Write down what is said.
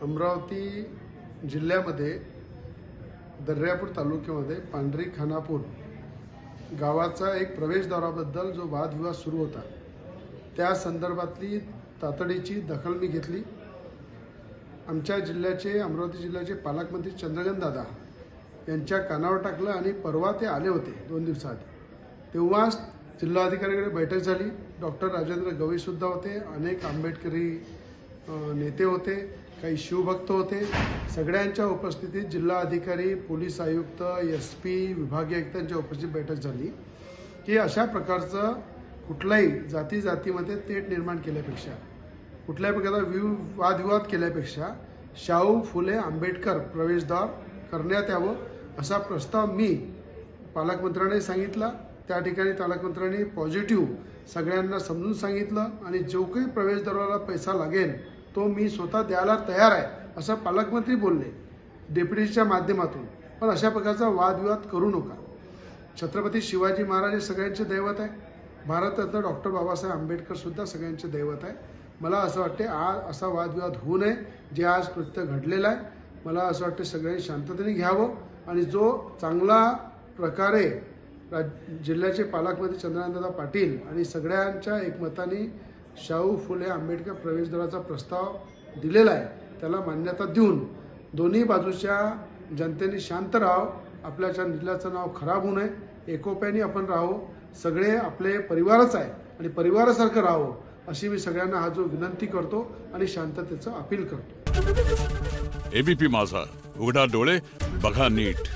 अमरावती जिल्ह्यामध्ये दर्यापूर तालुक्यामध्ये पांढरी खानापूर गावाचा एक प्रवेशद्वाराबद्दल जो वादविवाद सुरू होता त्या संदर्भातली तातडीची दखल मी घेतली। आमच्या जिल्ह्याचे अमरावती जिल्ह्याचे पालकमंत्री चंद्रकांत दादा यांच्या कानावर टाकलं आणि परवा ते आले होते 2 दिवसाआधी। तेव्हा जिल्हाधिकाऱ्यांकडे बैठक झाली। डॉक्टर राजेंद्र गवई सुद्धा होते, अनेक आंबेडकरी नेते होते, काही शिवभक्त होते। सगळ्यांच्या उपस्थितीत जिल्हाधिकारी, पोलीस आयुक्त, SP, विभागीय आयुक्तांच्या उपस्थितीत बैठक झाली की अशा प्रकारचं कुठलाही जातीमध्ये तेढ निर्माण केल्यापेक्षा, कुठल्याही प्रकारचा वादविवाद केल्यापेक्षा शाहू फुले आंबेडकर प्रवेशद्वार करण्यात यावं असा प्रस्ताव मी पालकमंत्र्यांनी सांगितला। त्या ठिकाणी पालकमंत्र्यांनी पॉझिटिव्ह सगळ्यांना समजून सांगितलं आणि जो काही प्रवेशद्वाराला पैसा लागेल तो मी स्वतः द्यायला तयार आहे असं पालकमंत्री बोलले डेप्युटीच्या माध्यमातून। पण अशा प्रकारचा वादविवाद करू नका। छत्रपती शिवाजी महाराज हे सगळ्यांचे दैवत आहे। भारतरत्न डॉक्टर बाबासाहेब आंबेडकर सुद्धा सगळ्यांचे दैवत आहे। मला असं वाटते आज असा वादविवाद होऊ नये जे आज कृत्य घडलेलं आहे। मला असं वाटते सगळ्यांनी शांततेने घ्यावं आणि जो चांगला प्रकारे जिल्ह्याचे पालकमंत्री चंद्रकांतदादा पाटील आणि सगळ्यांच्या एकमताने शाहू फुले आंबेडकर प्रवेशद्वाराचा प्रस्ताव दिलेला आहे त्याला मान्यता देऊन दोन्ही बाजूच्या जनतेने शांत राहावं, आपल्या जिल्ह्याचं नाव खराब होऊ नये, एकोप्याने आपण राहावं, सगळे आपले परिवारच आहे आणि परिवारासारखं राहावं अशी मी सगळ्यांना हा जो विनंती करतो आणि शांततेचं अपील करतो। ABP माझा, उघडा डोळे बघा नीट।